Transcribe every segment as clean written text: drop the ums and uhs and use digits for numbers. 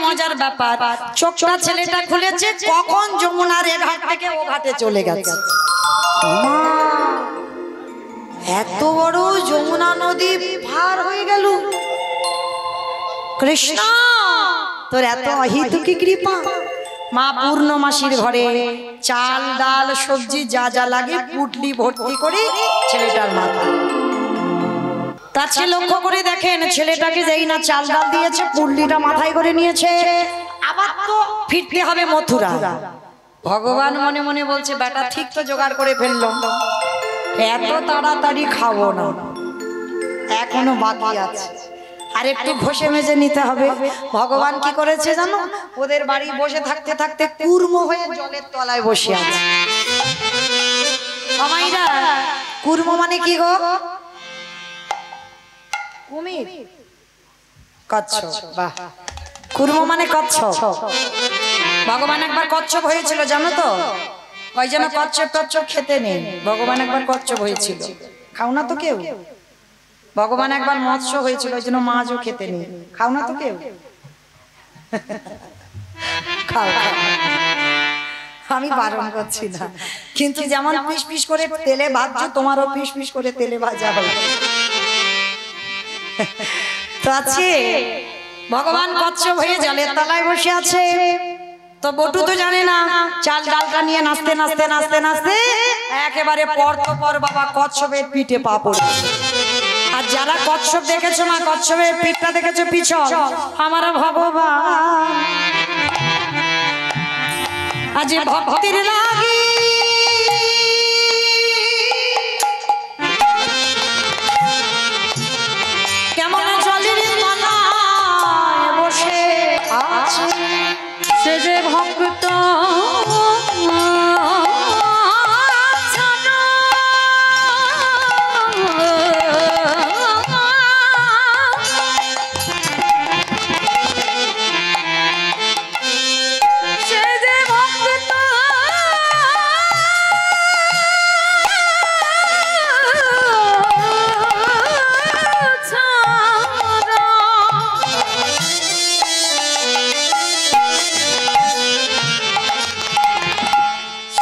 মজার ব্যাপার, চোখটা ছেলেটা খুলেছে কখন যমুনার এ ঘাট থেকে ও ঘাটে চলে গেছে। এত বড় যমুনা নদী পার হয়ে গেল। কৃষ্ণ তোর এত অহিতুকি কৃপা। মা পূর্ণমাসীর ঘরে চাল ডাল সবজি যা যা লাগে পুটলি ভর্তি করে ছেলেটার মাথা। তার চেয়ে লক্ষ্য করে দেখেন ছেলেটাকে যেই না চাল ডাল দিয়েছে পুটলিটা মাথায় করে নিয়েছে, আবার তো ফিরতে হবে মথুরা। ভগবান মনে মনে বলছে বেটা ঠিক তো জোগাড় করে ফেললো, এত তাড়াতাড়ি খাবো না, এখনো বাকি আছে, আর একটু ঘষে মেজে নিতে হবে। ভগবান কি করেছে জানো, ওদের বাড়ি বসে থাকতে থাকতে কুর্ম হয়ে জলের তলায় বসে আছে। আমাইরা কুর্ম মানে কি গো? কুমির, কচ্ছপ। বাহ, কুর্ম মানে কচ্ছপ। ভগবান একবার কচ্ছপ হয়েছিল জানো তো, ওই জন্য কচ্ছপ টচ্ছপ খেতে নেই। ভগবান একবার কচ্ছপ হয়েছিল, খাও না তো কেউ। ভগবান একবার মৎস্য হয়েছিল, ওই জন্য মাছও খেতে নেই, খাও না তো কেউ। খাও, আমি বারণ করছি না, কিন্তু যেমন পিস পিস করে তেলে ভাজছো তোমারও পিস পিস করে তেলে ভাজা হবে। তো আছে ভগবান কচ্ছপ হয়ে জলের তলায় বসে আছে। তো বটু তো জানে না, চাল ডালটা নিয়ে নাচতে নাচতে নাচতে নাচতে একেবারে পর তো পর বাবা কচ্ছপের পিঠে পা পড়েছে। আর যারা কচ্ছপ দেখেছো না, কচ্ছপের পিঠটা দেখেছো পিছন, আমার ভগবান আজ ভক্তির লাগি কেমন জলের তলায় বসে আছে, সে যে ভক্ত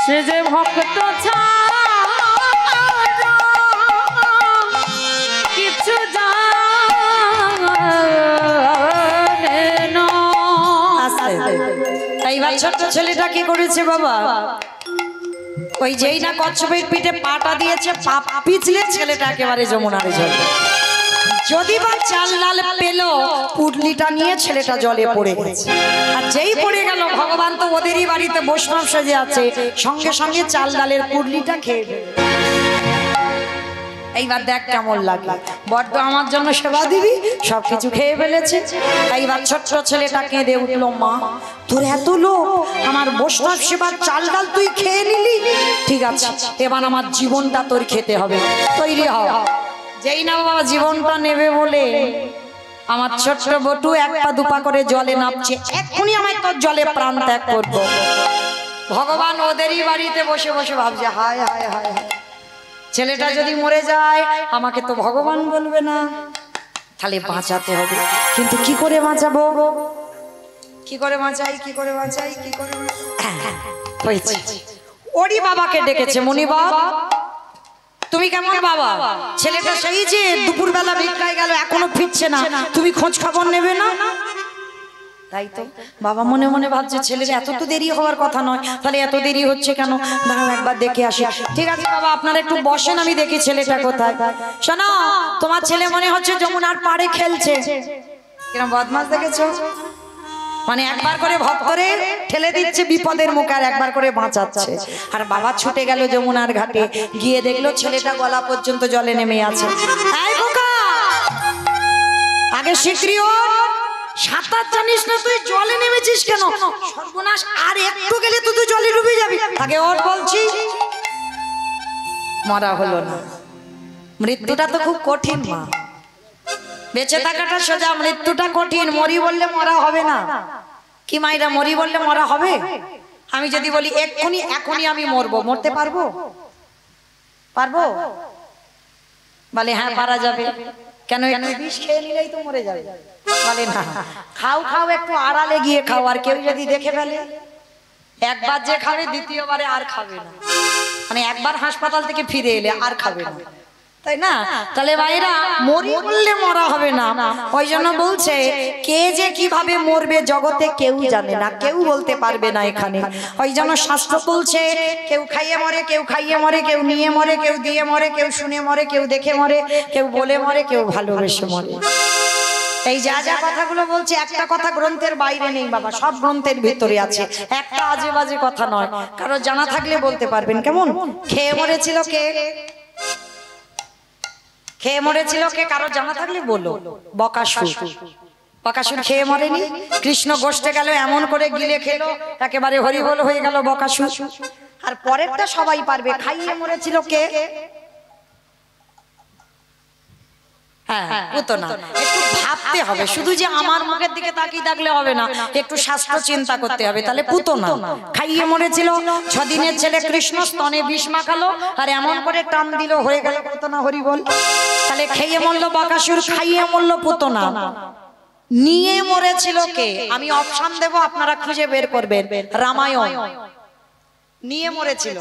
সে যে ভক্ত কিছু জানে না। এইবার ছোট্ট ছেলেটা কি করেছে বাবা, ওই যেই না কচ্ছপের পিঠে পাটা দিয়েছে, পা পিছলে ছেলেটা একেবারে যমুনারে জলে। যদি বা চাল ডাল পেল, পুটলিটা নিয়ে ছেলেটা জলে পড়ে গেছে। আর যেই পড়ে গেল, ভগবান তো ওদেরই বাড়িতে বৈষ্ণব সেজে আছে, সঙ্গে সঙ্গে চাল ডালের পুটলিটা খেয়ে ফেলে। এইবার দেখ কেমন লাগে, বড্ড আমার জন্য সেবা দিবি, সবকিছু খেয়ে ফেলেছে। এইবার ছোট্ট ছেলেটা কেঁদে উঠলো, মা তোর এত লোক, আমার বৈষ্ণব সেবার চাল ডাল তুই খেয়ে নিলি, ঠিক আছে এবার আমার জীবনটা তোর খেতে হবে, তৈরি হ। যেই না বাবা জীবনটা নেবে বলে আমার ছোট্ট বটু এক পা দুপা করে জলে নামছে, এক্ষুনি আমায় তোর জলে প্রাণ ত্যাগ করবো। ভগবান ওদেরই বাড়িতে বসে বসে ভাবছে, হায় হায় হায় হায়, ছেলেটা যদি মরে যায় আমাকে তো ভগবান বলবে না, তাহলে বাঁচাতে হবে। কিন্তু কি করে বাঁচাবো, কি করে বাঁচাই, কি করে বাঁচাই, কি করে হয়েছে। ওরই বাবাকে ডেকেছে, মুনিবাব তুমি কেমন বাবা, ছেলেটা সেই যে দুপুরবেলা ভিক্ষায় গেল এখনো ফিরছে না, তুমি খোঁজ খবর নেবে না? তাই তো বাবা মনে মনে ভাবছে ছেলের এত তো দেরি হওয়ার কথা নয়, তাহলে এত দেরি হচ্ছে কেন, দাঁড়াও একবার দেখে আসি। ঠিক আছে বাবা আপনারা একটু বসেন, আমি দেখি ছেলেটা কোথায়। শোনো তোমার ছেলে মনে হচ্ছে যমুনার পাড়ে খেলছে। কিরম বদমাশ দেখেছো, মানে একবার করে ভক্তরে ঠেলে দিচ্ছে বিপদের মুখে, আর একবার করে বাঁচাচ্ছে। আর বাবা ছুটে গেল যমুনার ঘাটে, গিয়ে দেখলো ছেলেটা গলা পর্যন্ত জলে নেমে আছে। এই খোকা, আগে শিগগিরই ওঠ, সাঁতার জানিস না তুই, জলে নেমেছিস কেন? সর্বনাশ, আর একটু গেলে তো তুই জলে ডুবে যাবি, আগে ওঠ বলছি। মরা হলো না, মৃত্যুটা তো খুব কঠিন মা, বেঁচে থাকাটা সোজা, মৃত্যুটা কঠিন। মরি বললে মরা হবে না, কি মাইরা মরি বললে মরা হবে? আমি যদি বলি এক্ষুনি এখনই আমি মরবো, মরতে পারবো? পারবো? বলে হ্যাঁ পারা যাবে। কেন? একটু বিষ খেয়ে নিলেই তো মরে যাবে। বলে না, খাও খাও, একটু আড়ালে গিয়ে খাও, আর কেউ যদি দেখে ফেলে, একবার যে খাবে দ্বিতীয়বারে আর খাবে না, মানে একবার হাসপাতাল থেকে ফিরে এলে আর খাবে না, তাই না? তাহলে ভাইরা মরি বললে মরা হবে না। ওই জন্য বলছে কে যে কিভাবে মরবে জগতে কেউ জানে না, কেউ বলতে পারবে না এখানে। ওই জন্য শাস্ত্র বলছে কেউ খাইয়ে মরে, কেউ খাইয়ে মরে, কেউ নিয়ে মরে, কেউ দিয়ে মরে, কেউ শুনে মরে, কেউ দেখে মরে, কেউ বলে মরে, কেউ ভালোবেসে মরে। এই যা যা কথাগুলো বলছে একটা কথা গ্রন্থের বাইরে নেই বাবা, সব গ্রন্থের ভিতরে আছে, একটা আজে বাজে কথা নয়। কারো জানা থাকলে বলতে পারবেন। কেমন খেয়ে মরেছিল কে? খেয়ে মরেছিল কে? কারো জানা থাকলে বলো। বকাসুর। বকাসুর খেয়ে মরেনি, কৃষ্ণ গোষ্ঠে গেল, এমন করে গিলে খেলো একেবারে হরিবল হয়ে গেল বকাসুর। আর পরেরটা সবাই পারবে। খাইয়ে মরেছিল কে? হ্যাঁ, পুতনা। একটু ভাবতে হবে, শুধু যে আমার মুখের দিকে তাকিয়ে থাকলে হবে না, একটু শাস্ত্র চিন্তা করতে হবে। তাহলে পুতনা খাইয়ে মরেছিল। 6 দিনের ছেলে কৃষ্ণ স্তনে বিষ মাখালো আর এমন করে টান দিল, হয়ে গেল পুতনা হরিবল। তাহলে খেয়ে মরলো বকাসুর, খাইয়ে মরলো পুতনা। নিয়ে মরেছিল কে? আমি অপশন দেব, আপনারা খুঁজে বের করবেন। রামায়ণ। নিয়ে মরেছিল,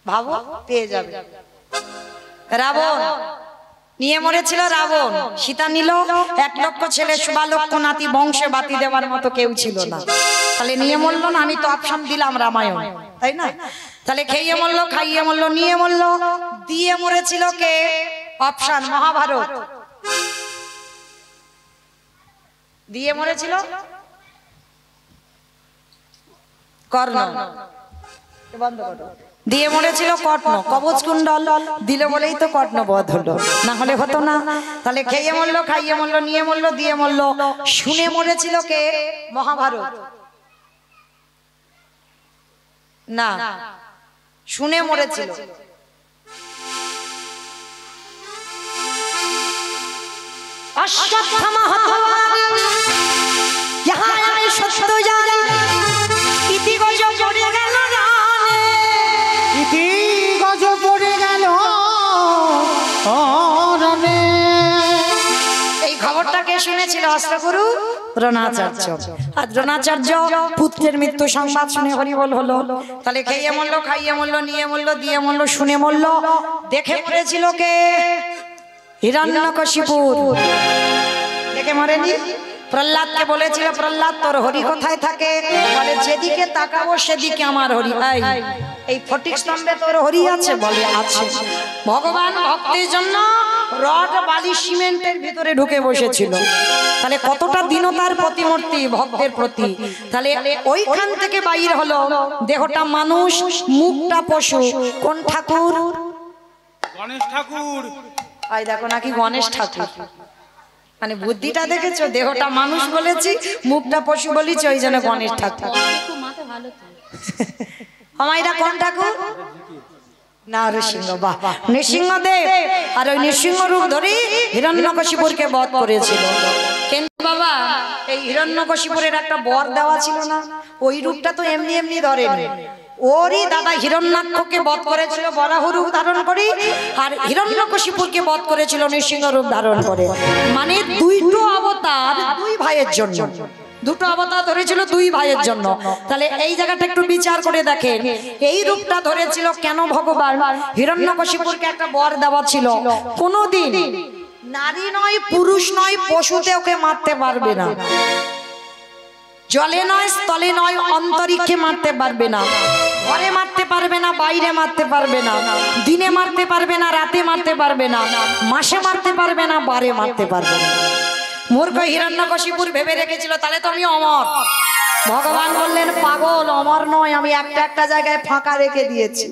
ভাবো পেয়ে যাবে। রাবণ নিয়ে মরেছিল। রাবণ। সীতা নিল 1 লক্ষ ছেলে, 1 লক্ষ নাতি, বংশে বাতি দেওয়ার মতো কেউ ছিল না। তাহলে নিয়ে মরলো না? আমি তো অপশন দিলাম রামায়ণ, তাই না? তাহলে খেয়ে মরলো, খাইয়ে মরলো, নিয়ে মরলো। দিয়ে মরেছিল কে? অপশন মহাভারত। দিয়ে মরেছিল কর্ণ। বন্ধ করো। দিয়ে মরেছিল কর্ণ। কবচ কুণ্ডল দিল বলেই তো কর্ণ বধ হলো, না হলে হতো না। তাহলে খেয়ে মরলো, খাইয়ে মরলো, নিয়ে মরলো, দিয়ে মরলো। শুনে মরেছিল কে? মহাভারত। না, শুনে মরেছিল অশ্বত্থামা হতবা ইহা আমি সত্য জানি, ইতি গজ পড়ে গেল রানে, ইতি গজ পড়ে গেল রানে। এই খবরটা কে শুনেছিল? অস্ত্রগুরু দ্রোণাচার্য। আর দ্রোণাচার্য পুত্রের মৃত্যু সংবাদ শুনে হরিবল হলো। তাহলে খেয়ে মরলো, খাইয়ে মরলো, নিয়ে মরলো, দিয়ে মরলো, শুনে মরলো। দেখে মরেছিল কে? হিরণ্যকশিপু। দেখে মরেনি? প্রহ্লাদকে বলেছিল, প্রহ্লাদ তোর হরি কোথায় থাকে? বলে যেদিকে তাকাবো সেদিকে আমার হরি। এই ফটিক স্তম্ভে তোর হরি আছে? বলে আছে। ভগবান ভক্তের জন্য রড বালি সিমেন্টের ভিতরে ঢুকে বসেছিল। তাহলে কতটা দীনতার প্রতিমূর্তি ভক্তের প্রতি। তাহলে ওইখান থেকে বাইর হলো, দেহটা মানুষ, মুখটা পশু। কোন ঠাকুর? গণেশ ঠাকুর। আই দেখো নাকি গণেশ ঠাকুর। মানে বুদ্ধিটা দেখেছো? দেহটা মানুষ বলেছি, মুখটা পশু বলেছি, ওই জন্য গণেশ ঠাকুর। আমাইরা কোন ঠাকুর? না, নৃসিংহ। বাহ, নৃসিংহদেব। আর ওই নৃসিংহ রূপ ধরে হিরণ্যকশিপুরকে বধ করেছিল। কিন্তু বাবা এই হিরণ্যকশিপুরের একটা বর দেওয়া ছিল না? ওই রূপটা তো এমনি এমনি ধরেনি। ওরই দাদা হিরণ্যাক্ষকে বধ করেছিল বরাহ রূপ ধারণ করে, আর হিরণ্যকশিপুরকে বধ করেছিল নৃসিংহ রূপ ধারণ করে। মানে দুইটো অবতার দুই ভাইয়ের জন্য, দুটো অবতার ধরেছিল দুই ভাইয়ের জন্য। তাহলে এই জায়গাটা একটু বিচার করে দেখেন, এই রূপটা ধরেছিল কেন? ভগবান হিরণ্যকশিপুরকে একটা বর দেওয়া ছিল, কোনোদিন নারী নয়, পুরুষ নয়, পশুতে ওকে মারতে পারবে না। জলে নয়, স্থলে নয়, অন্তরিক্ষে মারতে পারবে না। ঘরে মারতে পারবে না, বাইরে মারতে পারবে না, দিনে মারতে পারবে না, রাতে মারতে পারবে না, মাসে মারতে পারবে না, বারে মারতে পারবে না। মূর্খ হিরণ্যকশিপুর ভেবে রেখেছিল তাহলে তো আমি অমর। ভগবান বললেন পাগল, অমর নয়, আমি একটা একটা জায়গায় ফাঁকা রেখে দিয়েছি।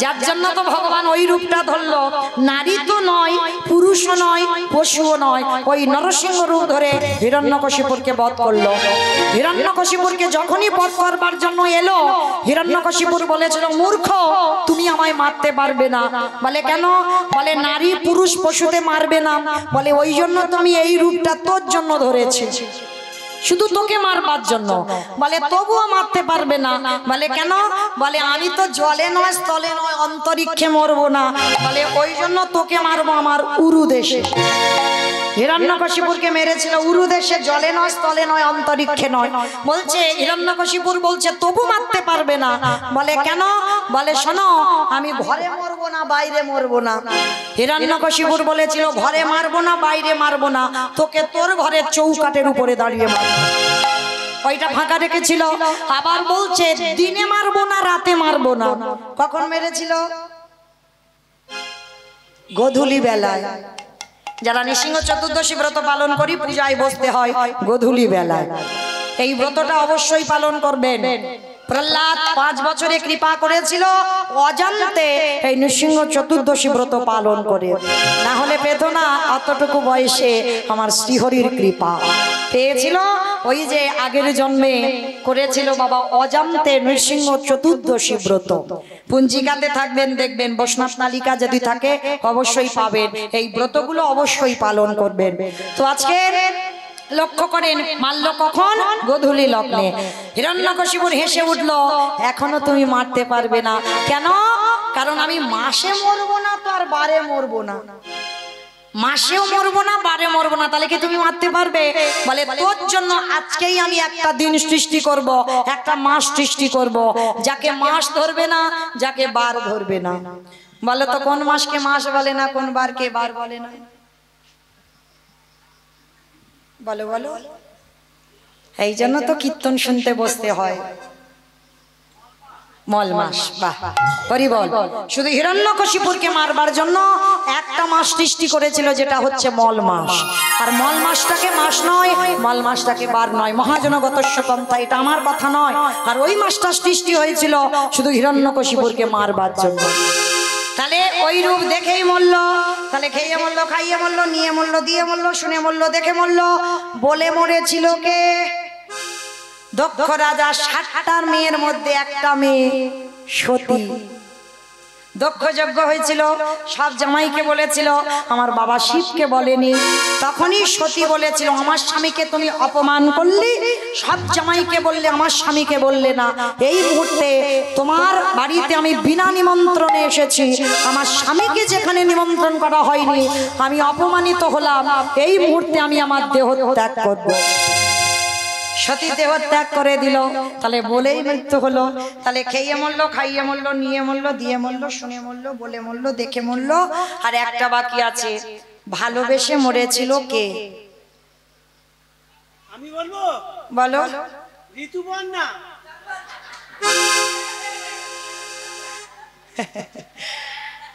যার জন্য তো ভগবান ওই রূপটা ধরলো। নারী তো নয়, পুরুষও নয়, পশুও নয়, ওই নরসিংহ রূপ ধরে হিরণ্যকশিপুরকে বধ করলো। হিরণ্যকশিপুরকে যখনই বধ করবার জন্য এলো, হিরণ্যকশিপুর বলেছিল মূর্খ, তুমি আমায় মারতে পারবে না। বলে কেন? বলে নারী পুরুষ পশুতে মারবে না। বলে ওই জন্য তো আমি এই রূপটা তোর জন্য ধরেছি। শুধু তোকে মারবার জন্য। বলে তবুও মারতে পারবে না। বলে কেন? বলে আমি তো জলে নয় স্থলে নয় অন্তরিক্ষে মরবো না। বলে ওই জন্য তোকে মারবো আমার উরু দেশে। হিরণ্যকশিপুরকে মেরেছিল উরু দেশে, জলে নয় স্থলে নয় অন্তরিক্ষে নয়। বলছে হিরণ্যকশিপুর বলছে তবু মারতে পারবে না। বলে কেন? বলে শোনো, আমি ঘরে মরবো না বাইরে মরবো না। হিরণ্যকশিপুর বলেছিল ঘরে মারবো না বাইরে মারবো না, তোকে তোর ঘরের চৌকাটের উপরে দাঁড়িয়ে মারবো। ওইটা ফাঁকা রেখেছিল। আবার বলছে দিনে মারবো না রাতে মারবো না। কখন মেরেছিল? গোধূলি বেলায়। যারা নৃসিংহ চতুর্দশী ব্রত পালন করি পূজায় বসতে হয় গোধূলি বেলায়। এই ব্রতটা অবশ্যই পালন করবেন। প্রহ্লাদ 5 বছরে কৃপা করেছিল অজান্তে এই নৃসিংহ চতুর্দশী ব্রত পালন করে, না হলে পেত না। অতটুকু বয়সে আমার শ্রীহরির কৃপা পেয়েছিল। ওই যে আগের জন্মে করেছিল বাবা অজান্তে নৃসিংহ চতুর্দশী ব্রত। পঞ্জিকাতে থাকবেন, দেখবেন বৈষ্ণব তালিকা যদি থাকে অবশ্যই পাবেন। এই ব্রতগুলো অবশ্যই পালন করবেন। তো আজকে লক্ষ্য করেন মারল কখন? গোধূলি লগ্নে। হিরণ্যকশিপুর হেসে উঠল, এখনো তুমি মারতে পারবে না। কেন? কারণ আমি মাসে মরবো না তো আর বারে মরবো না। মাসেও মরবো না বারে মরবো না, তাহলে কি তুমি মারতে পারবে? বলে তোর জন্য আজকেই আমি একটা দিন সৃষ্টি করব, একটা মাস সৃষ্টি করব, যাকে মাস ধরবে না, যাকে বার ধরবে না। বলে তো কোন মাসকে মাস বলে না, কোন বারকে বার বলে না? বলো বলো। এই জন্য তো কীর্তন শুনতে বসতে হয়। মল মাস, বাহ হরি বল। শুধু হিরণ্যকশিপুরকে মারবার জন্য একটা মাস সৃষ্টি করেছিল, যেটা হচ্ছে মল মাস। আর মল মাসটাকে মাস নয়, মল মাসটাকে বার নয়। মহাজনগতস্য পন্থা, এটা আমার কথা নয়। আর ওই মাসটা সৃষ্টি হয়েছিল শুধু হিরণ্যকশিপুরকে মারবার জন্য। তাহলে ওই রূপ দেখেই মরল। তাহলে খেয়ে মরল, খাইয়ে মরল, নিয়ে মরল, দিয়ে মরল, শুনে মরল, দেখে মরল। বলে মরেছিল কে? দক্ষ রাজা 60টার মেয়ের মধ্যে একটা মেয়ে সতী। দক্ষ যজ্ঞ হয়েছিল, সব জামাইকে বলেছিল, আমার বাবা শিবকে বলেনি। তখনই সতী বলেছিল আমার স্বামীকে তুমি অপমান করলি, সব জামাইকে বললে আমার স্বামীকে বললে না। এই মুহূর্তে তোমার বাড়িতে আমি বিনা নিমন্ত্রণে এসেছি, আমার স্বামীকে যেখানে নিমন্ত্রণ করা হয়নি আমি অপমানিত হলাম। এই মুহূর্তে আমি আমার দেহ ত্যাগ করব। সতী দেহ ত্যাগ করে দিল। তাহলে বলেই মৃত্যু হলো। তাহলে খেয়ে মরলো, খাইয়ে মরলো, নিয়ে মরলো, দিয়ে মরলো, শুনে মরলো, বলে মরলো, দেখে মরলো। আর একটা বাকি আছে, ভালোবেসে মরেছিল কে? আমি বলবো, বলো। ঋতুপর্ণা।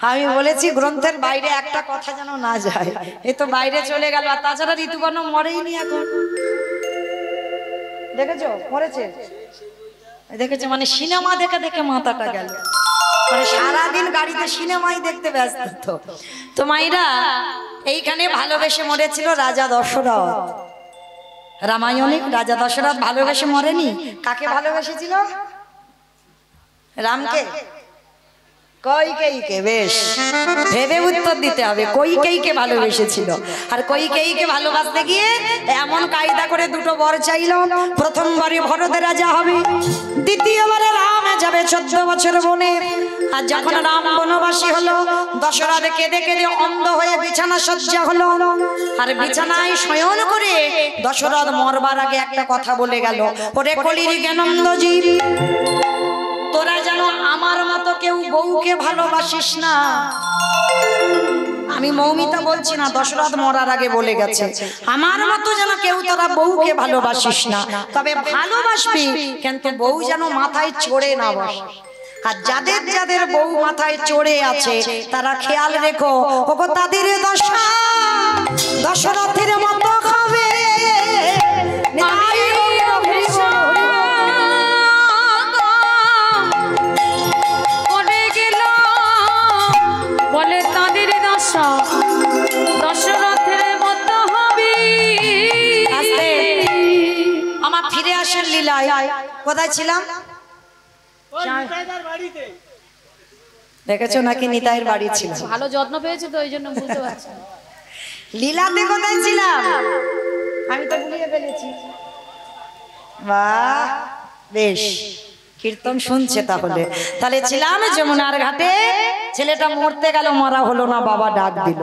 আমি বলেছি গ্রন্থের বাইরে একটা কথা যেন না যায়। এ তো বাইরে চলে গেল। আর তাছাড়া ঋতুপর্ণা মরেইনি এখন। দেখেছো মরেছে? দেখেছো মানে সিনেমা দেখে দেখে মাথাটা গেল। মানে সারাদিন গাড়িতে সিনেমাই দেখতে ব্যস্ত। তো মাইরা এইখানে ভালোবেসে মরেছিল রাজা দশরথ। রামায়ণে রাজা দশরথ ভালোবেসে মরেনি। কাকে ভালোবেসেছিল? রামকে, কইকেয়ীকে। বেশ ভেবে উত্তর দিতে হবে। কইকেয়ীকে ভালোবেসেছিল। আর কইকেয়ীকে ভালোবাসতে গিয়ে এমন কায়দা করে দুটো বর চাইল। প্রথমবারে ভরত রাজা হবে, দ্বিতীয়বারে রাম যাবে 14 বছর বনে। আর যখন রাম বনবাসী হলো, দশরথ কেঁদে কেঁদে অন্ধ হয়ে বিছানা সজ্জা হলো। আর বিছানায় শয়ন করে দশরথ মরবার আগে একটা কথা বলে গেল, ওরে কলির জ্ঞানন্দ জীব, তোরা যেন আমার মতো কেউ বউকে ভালোবাসিস না। আমি মৌমিতা বলছি না, দশরথ মরার আগে বলে গেছে, আমার মতো যেন কেউ তোরা বউকে ভালোবাসিস না। তবে ভালোবাসবি, কিন্তু বউ যেন মাথায় চড়ে না বসে। আর যাদের যাদের বউ মাথায় চড়ে আছে তারা খেয়াল রেখো, ওগো তাদের দশা দশরথের মতো হবে। বলে তাদের দশা দশরথের মতো হবে। আমার ফিরে আসেন লীলায়। কোথায় ছিলাম? দেখেছো নাকি নিতাইয়ের বাড়ি ছিল। ভালো যত্ন পেয়েছে তো, ওই জন্য বুঝতে পারছি। লীলাতে কোথায় ছিলাম? আমি তো ভুলিয়ে ফেলেছি। বাহ, বেশ কীর্তন শুনছে। তাহলে তাহলে ছিলাম যমুনার ঘাটে, ছেলেটা মরতে গেল, মরা হলো না, বাবা ডাক দিল।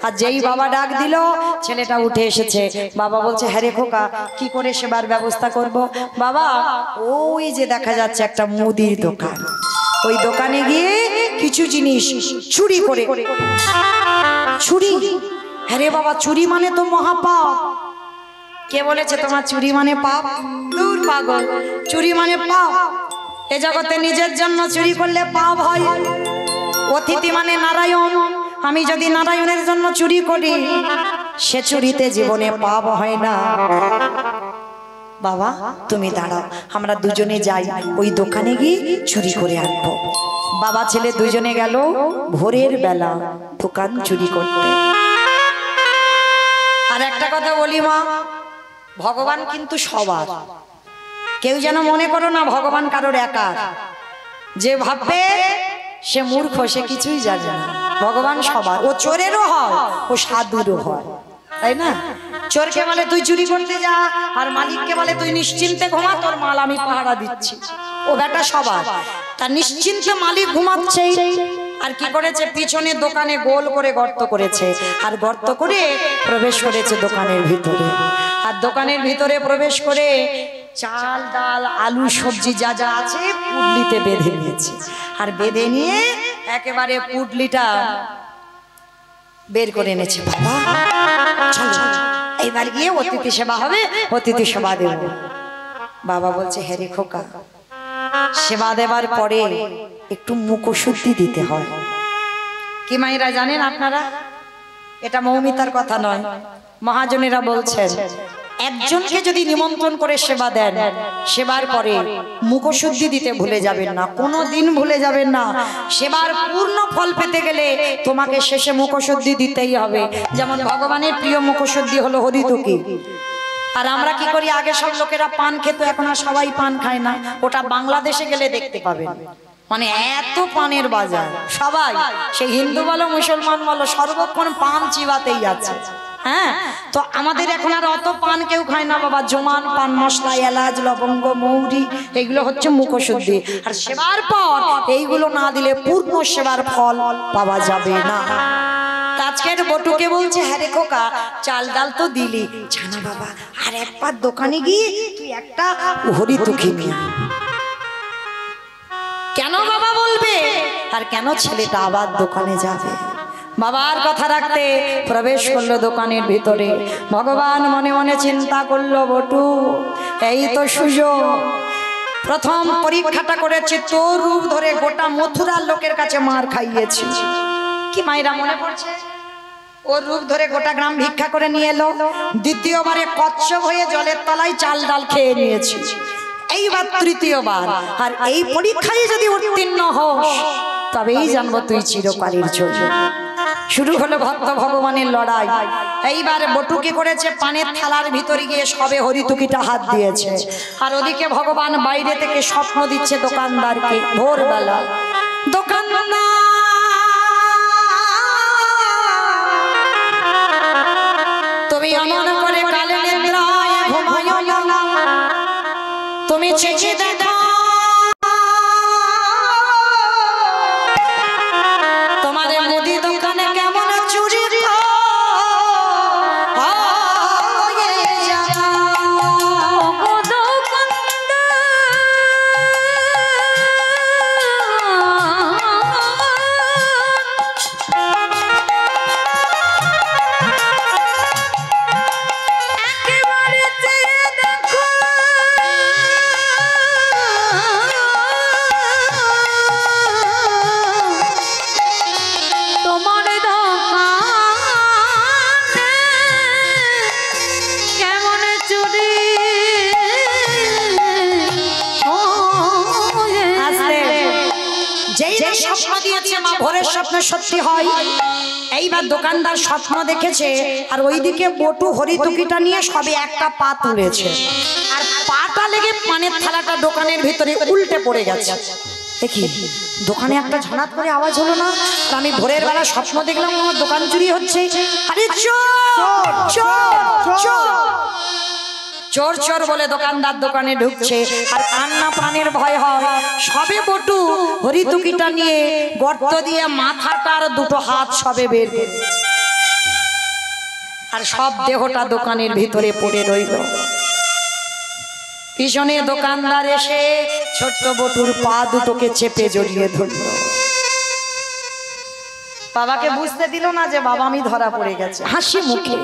আর যেই বাবা ডাক দিল ছেলেটা উঠে এসেছে। বাবা বলছে, হ্যাঁ রে খোকা, কি করে সেবার ব্যবস্থা করব? বাবা, ওই যে দেখা যাচ্ছে একটা মুদির দোকান, ওই দোকানে গিয়ে কিছু জিনিস চুরি করে। চুরি? হ্যাঁ রে বাবা, চুরি মানে তো মহাপাপ। কে বলেছে তোমার চুরি মানে পাপ? দূর পাগল, চুরি মানে পাপ। এ জগতে নিজের জন্য চুরি করলে পাপ হয়। অতিথি মানে নারায়ণ, আমি যদি নারায়ণের জন্য চুরি করি সে চুরিতে জীবনে পাপ হয় না। বাবা তুমি দাঁড়াও, আমরা দুজনে যাই, ওই দোকানে গিয়ে চুরি করে আনবো। বাবা ছেলে দুজনে গেল ভোরের বেলা দোকান চুরি করতে। আর একটা কথা বলি মা, ভগবান কিন্তু সবার, কেউ যেন মনে করো না ভগবান কারোর একা। যে ভাববে সে মূর্খ, সে কিছুই জানে না। ভগবান সবার, ও চোরেরও হয়, ও সাধুরও হয়, তাই না? চোরকে বলে তুই চুরি করতে যা, আর মালিককে বলে তুই নিশ্চিন্তে ঘুমা, তোর মাল আমি পাহারা দিচ্ছি। ও বেটা সবার, তার নিশ্চিন্তে মালিক ঘুমাচ্ছে। আর কি করেছে, পিছনে দোকানে গোল করে গর্ত করেছে, আর গর্ত করে প্রবেশ করেছে দোকানের ভিতরে। আর দোকানের ভিতরে প্রবেশ করে চাল ডাল আলু সবজি যা যা আছে পুডলিতে বেঁধে নিয়েছে। আর বেঁধে নিয়ে একেবারে পুডলিটা বের করে এনেছে। বাবা চলো এইবার গিয়ে অতিথি সেবা হবে, অতিথি সেবা দেব। বাবা বলছে, হ্যাঁ রে খোকা, সেবা দেবার পরে একটু মুখশুদ্ধি দিতে হয়। কি মায়েরা জানেন আপনারা? এটা মৌমিতার কথা নয়, মহাজনেরা বলছেন একজনকে যদি নিমন্ত্রণ করে সেবা দেন, সেবার পরে মুখশুদ্ধি দিতে ভুলে যাবেন না, কোনো দিন ভুলে যাবেন না। সেবার পূর্ণ ফল পেতে গেলে তোমাকে শেষে মুখশুদ্ধি দিতেই হবে। যেমন ভগবানের প্রিয় মুখশুদ্ধি হলো হরিতুকি। আর আমরা কি করি, আগে সব লোকেরা পান খেত, এখন আর সবাই পান খায় না। ওটা বাংলাদেশে গেলে দেখতে পাবেন, মানে এত পানের বাজার, সবাই সে হিন্দু বলো মুসলমান বলো সর্বক্ষণ পান চিবাতেই আছে। হ্যাঁ, তো আমাদের এখন আর অত পান কেউ খায় না বাবা। জোমান পান মশলা, এলাচ, লবঙ্গ, মৌরি, এগুলো হচ্ছে মুখশুদ্ধি। আর সেবার পর এইগুলো না দিলে পূর্ণ সেবার ফল পাওয়া যাবে না। আজকের বটুকে বলছে, হ্যাঁ রে খোকা, চাল ডাল তো দিলি, জানা বাবা আর একবার দোকানে গিয়ে তুই একটা হরিতুকি নিয়ে। কেন বাবা বলবে, আর কেন ছেলেটা আবার দোকানে যাবে? বাবার কথা রাখতে প্রবেশ করলো দোকানের ভিতরে। ভগবান মনে মনে চিন্তা করলো, বটু এই তো সুযোগ, প্রথম পরীক্ষাটা করেছে, তোর রূপ ধরে গোটা মথুরার লোকের কাছে মার খাইয়েছি। কি মায়েরা মনে পড়ছে? ওর রূপ ধরে গোটা গ্রাম ভিক্ষা করে নিয়ে এলো। দ্বিতীয়বারে কচ্ছপ হয়ে জলের তলায় চাল ডাল খেয়ে নিয়েছি, এইবার তৃতীয়বার। আর এই পরীক্ষায় যদি উত্তীর্ণ হস তবেই জানবো তুই চিরকালের জন্য। শুরু হলো ভক্ত ভগবানের লড়াই। এইবার বটুকে করেছে, পানের থালার ভিতরে গিয়ে সবে হরিতুকিটা হাত দিয়েছে। আর ওদিকে ভগবান বাইরে থেকে স্বপ্ন দিচ্ছে দোকানদারকে। ভোরবেলা দোকানদার তুমি অমন করে কালে নিদ্রায় ঘুমায়ো না, তুমি চেয়ে দেখো তোমার মুদি দোকানে কেমন চুরি ভোরের স্বপ্ন সত্যি হয়। এইবার দোকানদার স্বপ্ন দেখেছে, আর ওইদিকে বটু হরিতুকিটা নিয়ে সবে একটা পা তুলেছে, আর পাটা লেগে পানের থালাটা দোকানের ভিতরে উল্টে পড়ে গেছে। দেখি দোকানে একটা ঝনাত করে আওয়াজ হলো না, আর আমি ভোরের বেলা স্বপ্ন দেখলাম আমার দোকান চুরি হচ্ছে। আরে চোর চোর চোর চোর চোর বলে দোকানদার দোকানে ঢুকছে আর কান্না প্রাণের ভয় হয়। সবে বটু হরিতুকিটা নিয়ে গর্ত দিয়ে মাথাটার দুটো হাত সবে বের করে আর সব দেহটা দোকানের ভিতরে পড়ে রইল। পিছনে দোকানদার এসে ছোট্ট বটুর পা দুটোকে চেপে জড়িয়ে ধরল। বাবাকে বুঝতে দিল না যে বাবা আমি ধরা পড়ে গেছে। হাসি মুখে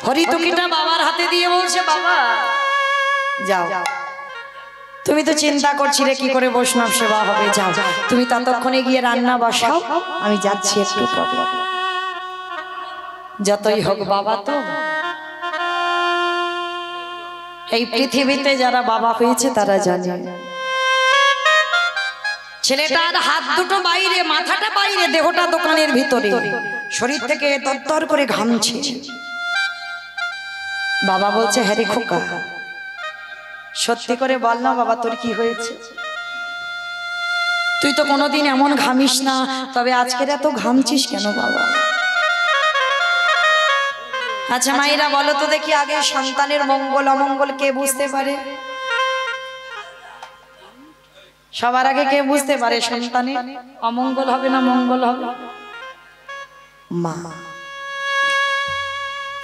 হরিতুকিটা বাবার হাতে দিয়ে বলছে, বাবা যাও, তুমি তো চিন্তা করছিলে কি করে বৈষ্ণব সেবা হবে, যাও তুমি ততক্ষণে গিয়ে রান্না বসাও, আমি যাচ্ছি একটু পরে। যতই হোক বাবা তো। এই পৃথিবীতে যারা বাবা হয়েছে তারা জানে ছেলেটার হাত দুটো বাইরে, মাথাটা বাইরে, দেহটা দোকানের ভিতরে, শরীর থেকে তরতর করে ঘামছে। বাবা বলছে, হ্যাঁ রে খোকা, সত্যি করে বল না বাবা তোর কি হয়েছে? তুই তো কোনোদিন এমন ঘামিস না, তবে আজকের এত ঘামছিস কেন বাবা? আচ্ছা মায়েরা বলো তো দেখি, আগে সন্তানের মঙ্গল অমঙ্গল কে বুঝতে পারে? সবার আগে কে বুঝতে পারে সন্তানের অমঙ্গল হবে না মঙ্গল হবে? মা।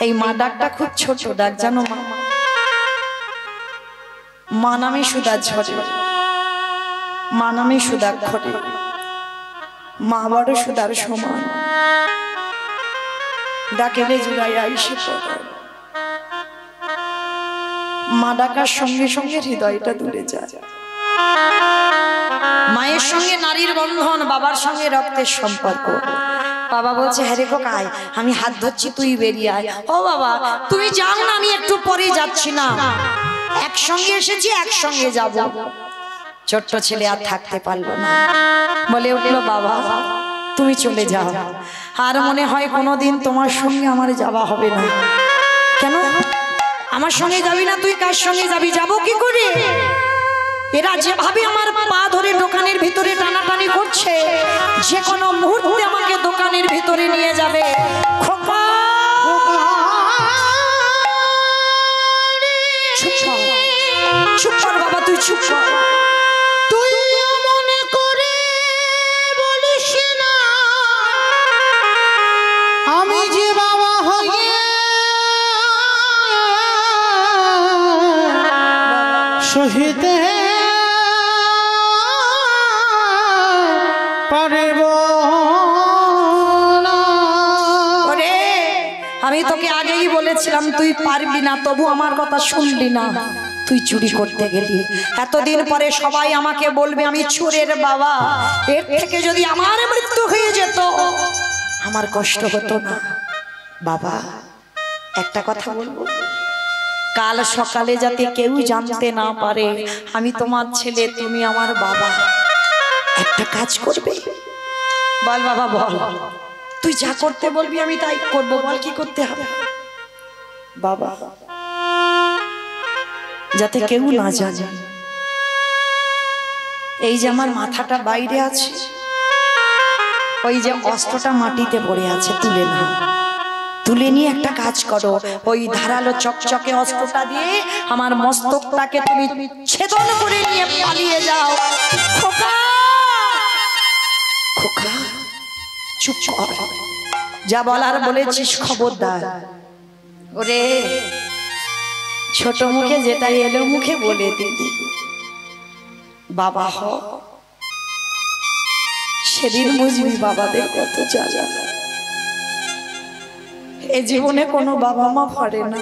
এই মা ডাকটা খুব ছোট ডাক, জানো মা? মা নামে সুদা ঝরে, মা নামে সুদা ঘটে, মা বড় সুদার সমান। ডাকেলে জুড়াই আইসে পড়ে, মা ডাকার সঙ্গে সঙ্গে হৃদয়টা দূরে যায়। মায়ের সঙ্গে নারীর বন্ধন, বাবার সঙ্গে রক্তের সম্পর্ক। বাবা বলছে, হ্যাঁ রে খোকা আয়, আমি হাত ধরছি, তুই বেরিয়ে আয়। ও বাবা তুমি যাও না, আমি একটু পরে যাচ্ছি না, একসঙ্গে এসেছি একসঙ্গে যাব। ছোট্ট ছেলে আর থাকতে পারলো না, বলে উঠলো, বাবা তুমি চলে যাও, আর মনে হয় কোনোদিন তোমার সঙ্গে আমার যাওয়া হবে না। কেন আমার সঙ্গে যাবি না? তুই কার সঙ্গে যাবি? যাবো কি করে? এরা যেভাবে আমার পা ধরে দোকানের ভিতরে টানাটানি করছে, যে কোনো মুহূর্তে আমাকে দোকানের ভিতরে নিয়ে যাবে। খোকা চুপ কর, চুপ কর বাবা, তুই চুপ কর। তুই মনে করে বলিস না আমি যে বাবা হয়ে সহিতে পারব না। ওরে আমি তোকে আগেই বলেছিলাম তুই পারবি না, তবু আমার কথা শুনলি না। তুই চুরি করতে গেলি, এতদিন পরে সবাই আমাকে বলবে আমি চোরের বাবা। এর থেকে যদি আমার মৃত্যু হয়ে যেত আমার কষ্ট হতো না। বাবা একটা কথা বলবো, কাল সকালে যাতে কেউ জানতে না পারে আমি তোমার ছেলে, তুমি আমার বাবা, একটা কাজ করবে? বল বাবা বল, তুই যা করতে বলবি আমি তাই করবো, বল কি করতে হবে? বাবা যাতে কেউ না জানে এই যে আমার মাথাটা বাইরে আছে, ওই যে অস্ত্রটা মাটিতে পড়ে আছে, তুলে নাও, তুলে নিয়ে একটা কাজ করো, ওই ধারালো চকচকে অস্ত্রটা দিয়ে আমার মস্তকটাকে তুমি ছেদন করে নিয়ে পালিয়ে যাও। খোকা খোকা চুপ কর, যা বলার বলেছিস খবরদার। ওরে ছোট মুখে যেটা এলো মুখে বলে দিদি, বাবা হ, সেদিন বুঝবি বাবাদের কত জ্বালা। এ জীবনে কোনো বাবা মা পারে না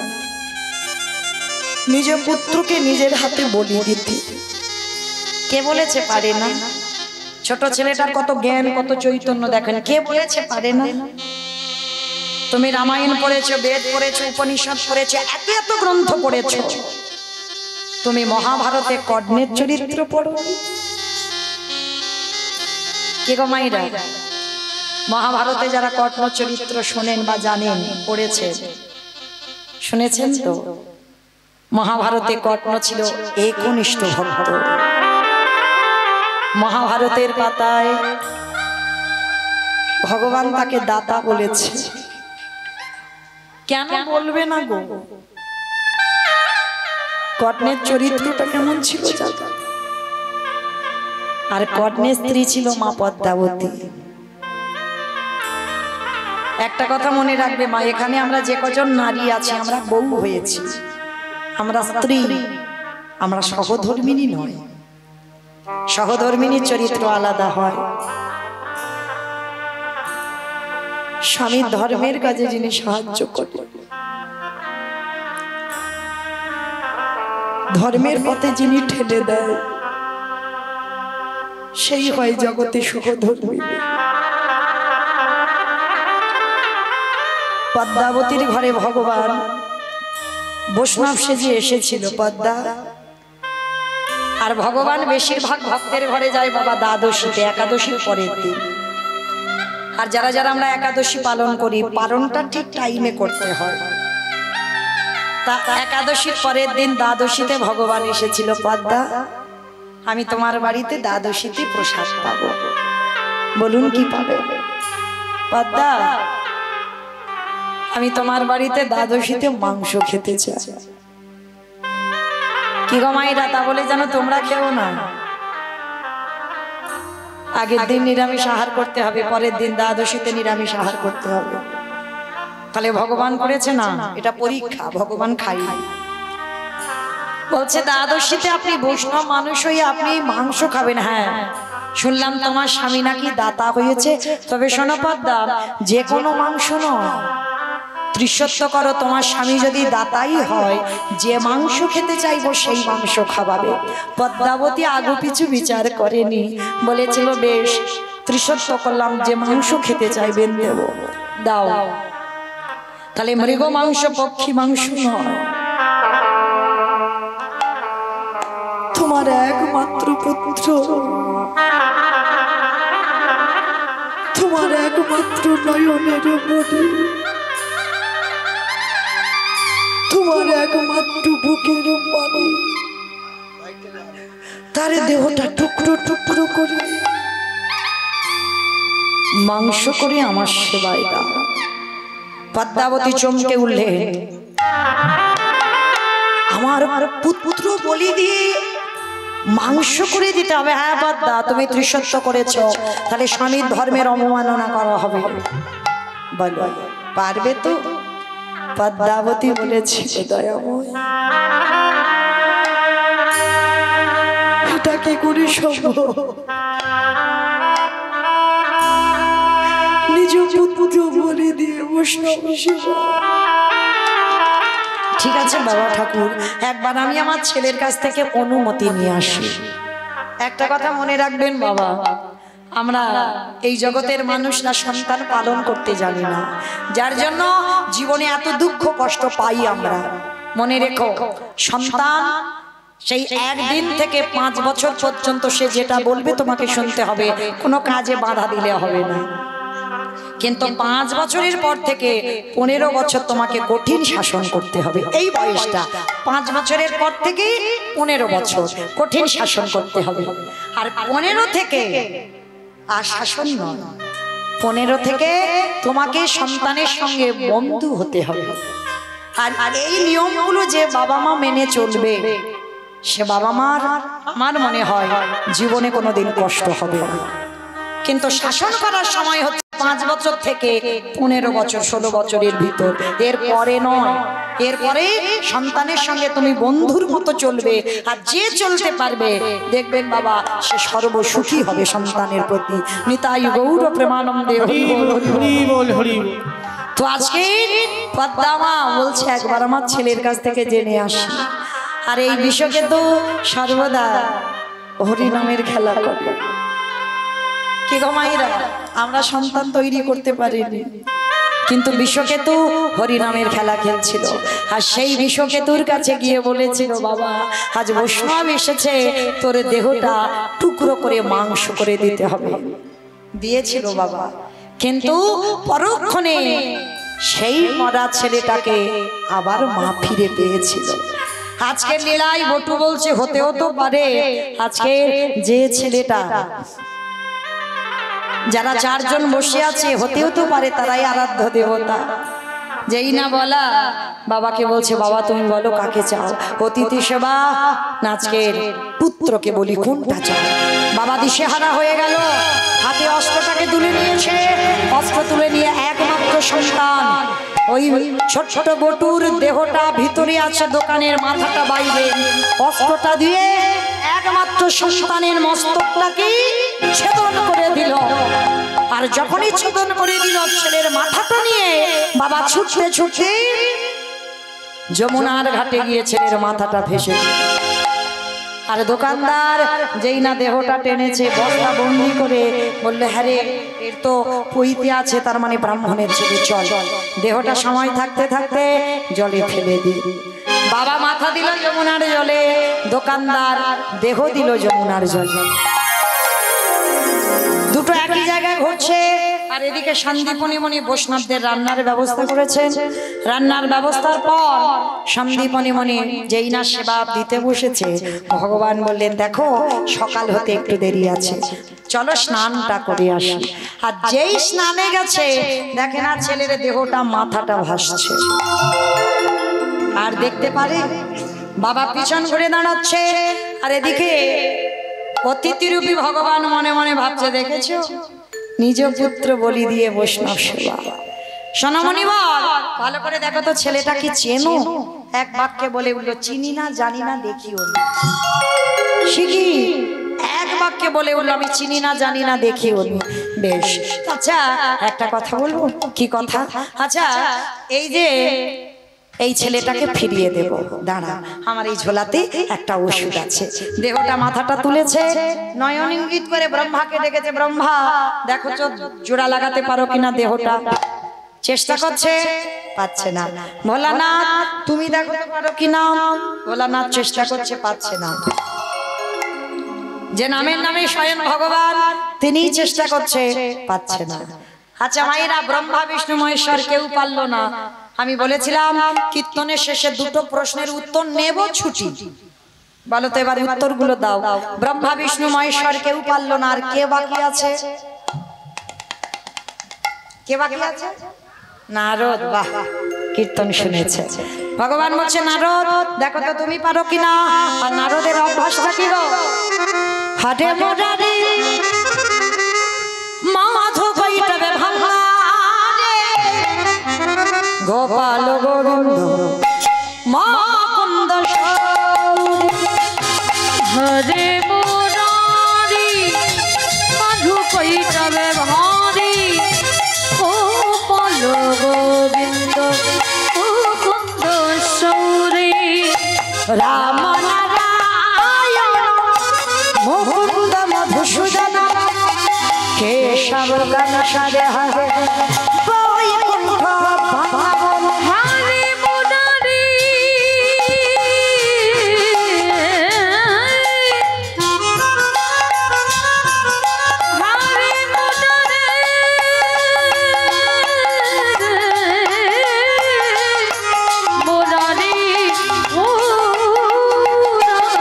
নিজের পুত্রকে নিজের হাতে বলি দিতে। কে বলেছে পারে না? ছোট ছেলেটার কত জ্ঞান কত চৈতন্য দেখেন, কে বলেছে পারে না? তুমি রামায়ণ পড়েছো, বেদ পড়েছো, উপনিষদ পড়েছো, এত এত গ্রন্থ পড়েছো, তুমি মহাভারতে কর্ণের চরিত্র পড়ো? কে গো মাইরা? মহাভারতে যারা কর্ণ চরিত্র শোনেন বা জানেন, পড়েছেন, শুনেছেন তো? মহাভারতে কর্ণ ছিল একনিষ্ঠ ভক্ত। মহাভারতের পাতায় ভগবান তাকে দাতা বলেছে। কেন বলবে না গো? কর্ণের চরিত্রটা কেমন ছিল জানো? আর কর্ণের স্ত্রী ছিল মা পদ্মাবতী। একটা কথা মনে রাখবে মা, এখানে আমরা যে কজন নারী আছি আমরা বউ হয়েছি, আমরা স্ত্রী, আমরা সহধর্মিনী নয়। সহধর্মিনীর চরিত্র আলাদা হয়। স্বামীর ধর্মের কাজে যিনি সাহায্য করে, ধর্মের পথে যিনি ঠেলে দেয়, সেই হয় জগতে সহধর্মিনী। পদ্মাবতীর ঘরে ভগবান বৈষ্ণব সেজে এসেছিল পদ্মা। আর ভগবান বেশিরভাগ ভক্তের ঘরে যায় বাবা দ্বাদশীতে, একাদশীর পরের দিন। আর যারা যারা আমরা একাদশী পালন করি, পালনটা ঠিক টাইমে করতে হয়। তা একাদশীর পরের দিন দ্বাদশীতে ভগবান এসেছিল, পদ্মা আমি তোমার বাড়িতে দ্বাদশীতে প্রসাদ পাবো। বলুন কি পাবে? পদ্মা আমি তোমার বাড়িতে দ্বাদশীতে মাংস খেতে চাই। কি গো মায়েরা, তা বলে জানো তোমরা খেও না। আগের দিন নিরামিষ আহার করতে হবে, পরের দিন দ্বাদশীতে নিরামিষ আহার করতে হবে। তাহলে ভগবান করেছে না, এটা পরীক্ষা, ভগবান খাই। বলছে দ্বাদশীতে আপনি বৈষ্ণব মানুষ হয়ে আপনি মাংস খাবেন। হ্যাঁ শুনলাম তোমার স্বামী নাকি দাতা হয়েছে, তবে শোনো পদ্মা, যে কোনো মাংস নয়, ত্রিশত্ব করো, তোমার স্বামী যদি দাতাই হয়, যে মাংস খেতে চাইবো সেই মাংস খাওয়াবে। পদ্মাবতী আগু পিছু বিচার করেনি, বলেছিল বেশ ত্রিশত্ব করলাম, যে মাংস খেতে চাইবেন দেব, দাও। তাহলে মৃগ মাংস পক্ষী মাংস নয়, তোমার একমাত্র পুত্র, তোমার একমাত্র নয়নের মণি, তোমার একমাত্র বুকের মানে, তার দেহটা টুকরো টুকরো করে মাংস করে আমার সেবায় দাও। পদ্মাবতী চমকে উঠলেন, আমার পুত্র বলি দিয়ে মাংস করে দিতে হবে? হ্যাঁ পদ্মা, তুমি ত্রিশত্ব করেছ, তাহলে স্বামীর ধর্মের অবমাননা করা হবে, বলো পারবে তো? পদ্মাবতী বলেছিল দয়াময়, এটা কি করে সম্ভব? নিজ পুত্র বলে দিয়ে বৈষ্ণব সেবা। ঠিক আছে বাবা ঠাকুর, একবার আমি আমার ছেলের কাছ থেকে অনুমতি নিয়ে আসি। একটা কথা মনে রাখবেন বাবা, আমরা এই জগতের মানুষরা সন্তান পালন করতে জানি না, যার জন্য জীবনে এত দুঃখ কষ্ট পাই আমরা। মনে রেখো, সন্তান সেই একদিন থেকে 5 বছর পর্যন্ত সে যেটা বলবে তোমাকে শুনতে হবে, কোনো কাজে বাধা দিলে হবে না। কিন্তু 5 বছরের পর থেকে 15 বছর তোমাকে কঠিন শাসন করতে হবে। এই বয়সটা 5 বছরের পর থেকে 15 বছর কঠিন শাসন করতে হবে। আর 15 থেকে আর শাসন নয়, 15 থেকে তোমাকে সন্তানের সঙ্গে বন্ধু হতে হবে। আর এই নিয়মগুলো যে বাবা মা মেনে চলবে, সে বাবা মার আমার মনে হয় জীবনে কোনোদিন কষ্ট হবে না। কিন্তু শাসন করার সময় হচ্ছে 5 বছর থেকে 15 বছর, 16 বছরের ভিতর, এর পরে নয়। এরপরে সন্তানের সঙ্গে তুমি বন্ধুর মতো চলবে, আর যে চলতে পারবে দেখবেন বাবা সে সর্বসুখী হবে সন্তানের প্রতি। নিতাই গৌর প্রেমানন্দে হরি বল হরি বল হরি বল। তো আজকে পদ্মা মা বলছে একবার আমার ছেলের কাছ থেকে জেনে আসি। আর এই বিষয়কে তো সর্বদা হরি নামের খেলা করে। কি গো মায়েরা, আমরা সন্তান তৈরি করতে পারিনি, কিন্তু বিশ্বকেতু হরিনামের খেলা খেলছিল। আর সেই বিশ্বকেতুর কাছে গিয়ে বলেছিল, বাবা আজ বৈষ্ণব এসেছে, তোর দেহটা টুকরো করে মাংস করে দিতে হবে। দিয়েছিল বাবা, কিন্তু পরক্ষণে সেই মরা ছেলেটাকে আবার মা ফিরে পেয়েছিল। আজকের লীলায় বটু বলছে হতেও তো পারে আজকে যে ছেলেটা, যারা 4 জন বসে আছে, হতেও তো পারে তারাই আরাধ্য দেবতা। যেই না বলা বাবাকে বলছে, বাবা তুমি বলো কাকে চাও? অতিথি সেবা না আজকের পুত্রকে বলি কোনটা চাও? বাবা দিশেহারা হয়ে গেল, হাতে অস্ত্রটাকে তুলে নিয়েছে। অস্ত্র তুলে নিয়ে একমাত্র সন্তান, ওই ছোট ছোট বটুর দেহটা ভিতরে আছে, দোকানের মাথাটা বাইরে, অস্ত্রটা দিয়ে একমাত্র সন্তানের মস্তকটাকে ছেদন করে দিল। আর যখনই ছেদন করে দিল, ছেলের মাথাটা নিয়ে বাবা ছুটতে ছুটতে যমুনার ঘাটে গিয়ে ছেলের মাথাটা ভেসে দিল। আর দোকানদার যেই না দেহটা টেনেছে বস্তা বন্দি করে বললে, হ্যাঁ রে এর তো পইতে আছে, তার মানে ব্রাহ্মণের ছেলে, চল দেহটা সময় থাকতে থাকতে জলে ফেলে দি। বাবা মাথা দিল যমুনার জলে, দোকানদার দেহ দিল যমুনার জলে। দুটো একই জায়গায় ঘটছে। আর এদিকে সন্দীপনী বৈষ্ণবদের রান্নার ব্যবস্থা করেছেন। রান্নার ব্যবস্থার পর সন্দীপনী যেই না সেবা দিতে বসেছে, ভগবান বললেন, দেখো সকাল হতে একটু দেরি আছে, চলো স্নানটা করে আসি। আর যেই স্নানে গেছে, দেখে না ছেলের দেহটা মাথাটা ভাসছে। আর দেখতে পারে বাবা পিছন ঘুরে দাঁড়াচ্ছে। আর এদিকে অতিথিরূপী ভগবান মনে মনে ভাবছে, দেখেছো নিজ পুত্র বলি দিয়ে বৈষ্ণব সেবা। সোনামণি বল, ভালো করে দেখো তো ছেলেটা কি চেনো? এক বাক্যে বলে উঠলো, চিনি না, জানি না, দেখিও না। শিখি এক বাক্যে বলে উঠলো, আমি চিনি না, জানি না, দেখিও না। বেশ, আচ্ছা একটা কথা বলবো। কি কথা? আচ্ছা এই যে এই ছেলেটাকে ফিরিয়ে দেব, দাঁড়া, আমার এই ঝোলাতে একটা ওষুধ আছে। দেহটা মাথাটা তুলেছে, নয়ন ইঙ্গিত করে ব্রহ্মাকে ডেকেছে, ব্রহ্মা দেখো তো জোড়া লাগাতে পারো কিনা দেহটা। চেষ্টা করছে, পাচ্ছে না। ভোলানাথ তুমি দেখো তো পারো কিনা। ভোলানাথ চেষ্টা করছে, পাচ্ছে না। যে নামের নামে স্বয়ং ভগবান, তিনিই চেষ্টা করছে, পাচ্ছে না। আচ্ছা মায়েরা, ব্রহ্মা বিষ্ণু মহেশ্বর কেউ পারলো না। আমি বলেছিলাম কীর্তনের শেষে দুটো প্রশ্নের উত্তর নেব, ছুটি। বলো তো এবার উত্তরগুলো দাও। ব্রহ্মা বিষ্ণু মহেশ্বর কেউ পারলো না, আর কে বাকি আছে? কে বাকি আছে? নারদ। বাহ, কীর্তন শুনেছে। ভগবান বলছে, নারদ দেখো তো তুমি পারো কিনা। আর নারদের অভ্যাসটা কি গো? হাটে মোরারি মাধো কইটাবে ভাঙা গোপাল গোবিন্দ মুকুন্দ হরে মুরারি মাধু কইটাবে ভারি, গোপাল গোবিন্দ মুকুন্দ সৌরি। রাম নারায়ণ মুকুন্দ মধুসূদন কেশব গণেশারে হরে বৈকুণ্ঠ ভবন। হরে মুরারি হরে মুরারি মুরারি মুরারি।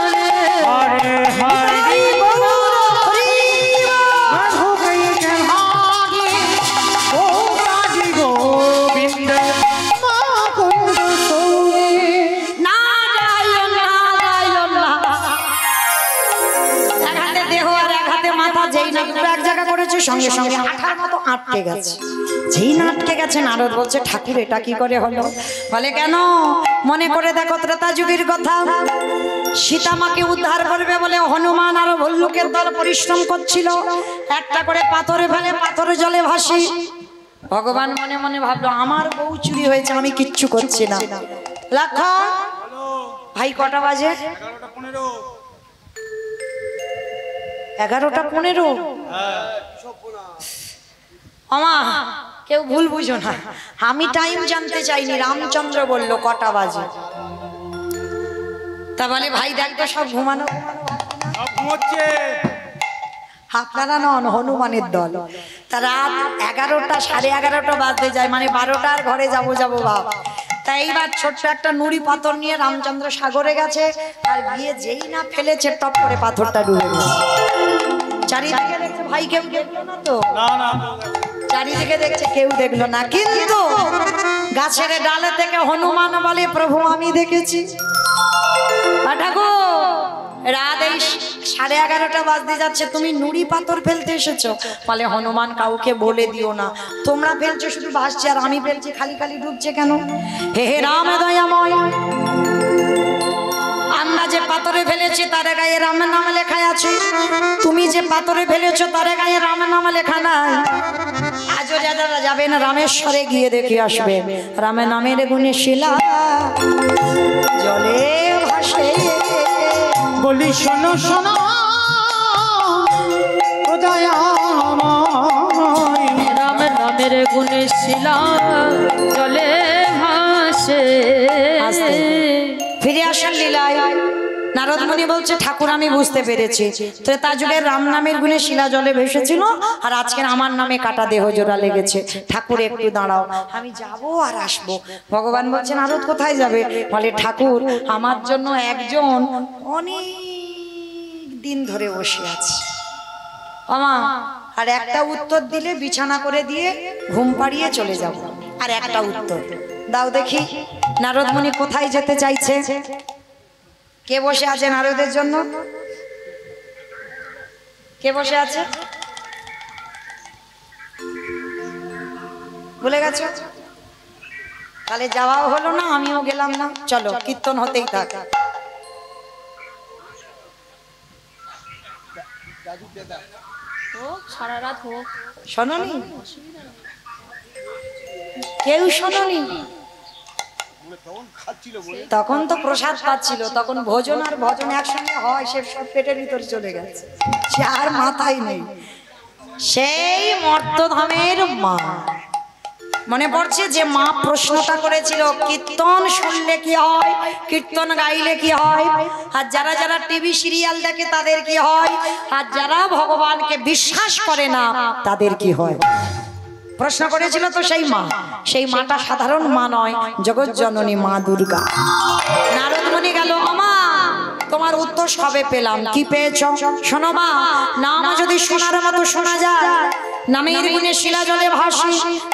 হরে হরে মাধু কইতে ভারি, গোপাল গোবিন্দ মুকুন্দ সৌরি। নারায়ণ নারায়ণ। এক হাতে দেহ আর এক হাতে মাথা, যেই না দুটো এক জায়গা করেছে, সঙ্গে সঙ্গে আঠার মতো আটকে গেছে। যেই না আটকে গেছে, নারদ বলছে, ঠাকুর এটা কি করে হলো? বলে কেন? মনে করে দেখো ত্রেতা যুগের কথা। সীতামাকে উদ্ধার করবে বলে হনুমান আর ভল্লুকের দল পরিশ্রম করছিল। একটা করে পাথরে ফেলে, পাথরে জলে ভাসি। ভগবান মনে মনে ভাবলো, আমার বউ চুরি হয়েছে, আমি কিচ্ছু করছি না। লক্ষণ ভাই, কটা বাজে? 11:15। আমা কেউ ভুল বুঝো না, আমি টাইম জানতে চাইনি। রামচন্দ্র বলল কটা বাজে। তা বলে ভাই দেখতো সব ঘুমানো। ঘুমোচ্ছে। আপনারা নন, হনুমানের দল। তা রাত 11টা 11:30 বাজতে যায়, মানে 12টার ঘরে যাবো ভাব। তাই এইবার ছোট্ট একটা নুড়ি পাথর নিয়ে রামচন্দ্র সাগরে গেছে। আর গিয়ে যেই না ফেলেছে, টপ করে পাথরটা ডুবে গেছে। চারিদিকে দেখছে ভাই কেউ দেখলো না তো। না না, চারিদিকে দেখছে কেউ দেখলো না, কিন্তু গাছের ডালে থেকে হনুমান বলে প্রভু আমি দেখেছি। ঠাকুর রাত এই 11:30 বাজতে যাচ্ছে, তুমি নুড়ি পাথর ফেলতে এসেছো? বলে হনুমান কাউকে বলে দিও না, তোমরা ফেলছো শুধু ভাসছে আর আমি ফেলছি খালি খালি ডুবছে কেন? হে হে রাম দয়াময়, আমরা যে পাথরে ফেলেছি তার গায়ে রামের নাম লেখা আছে, তুমি যে পাথরে ফেলেছো তার গায়ে রামের নাম লেখা নাই। আজও যারা যাবেন রামেশ্বরে গিয়ে দেখে আসবে রামের নামের গুণে শিলা জলে ভাসে। বলি শোনো শোনো ও দয়াময়, রামের নামের গুণে শিলা জলে ভাসে। ফিরে আসার লীলায় নারদ মুনি বলছে ঠাকুর আমি বুঝতে পেরেছি, ত্রেতা যুগের রাম নামের গুণে শিলা জলে ভেসেছিল আর আজকের আমার নামে কাটা দেহ জোড়া লেগেছে। ঠাকুর একটু দাঁড়াও, আমি যাব আর আসবো। ভগবান বলছেন নারদ কোথায় যাবে? বলে ঠাকুর আমার জন্য একজন অনেক দিন ধরে বসে আছে আমা, আর একটা উত্তর দিলে বিছানা করে দিয়ে ঘুম পাড়িয়ে চলে যাব। আর একটা উত্তর দাও দেখি। নারদ মুনি কোথায় যেতে চাইছে? কে বসে আছে নারদের জন্য? কে বসে আছে ভুলে গেছো? তাহলে যাওয়াও হলো না, আমিও গেলাম না। চলো কীর্তন হতেই থাক। সারা রাত হোক, শোনোনি? কেউ শোনোনি? তখন তো প্রসাদ পাচ্ছিল, তখন ভোজন আর ভজন একসঙ্গে হয়, সে সব পেটের ভিতরে চলে গেছে, সে আর মাথায় নেই। সেই মর্তধামের মা মনে পড়ছে যে মা প্রশ্নটা করেছিল কীর্তন শুনলে কি হয়, কীর্তন গাইলে কি হয়, আর যারা যারা টিভি সিরিয়াল দেখে তাদের কি হয়, আর যারা ভগবানকে বিশ্বাস করে না তাদের কি হয়। প্রশ্ন করেছিল তো সেই মা, সেই মাটা সাধারণ মা নয়, জগৎ জননী মা দুর্গা। নারদ মুনি গেল, আমা তোমার উত্তর সবে পেলাম। কি পেয়েছ? শোনো মা, নাম যদি শোনার মতো শোনা যায়, নামের গুণে শিলা জলে ভাসে,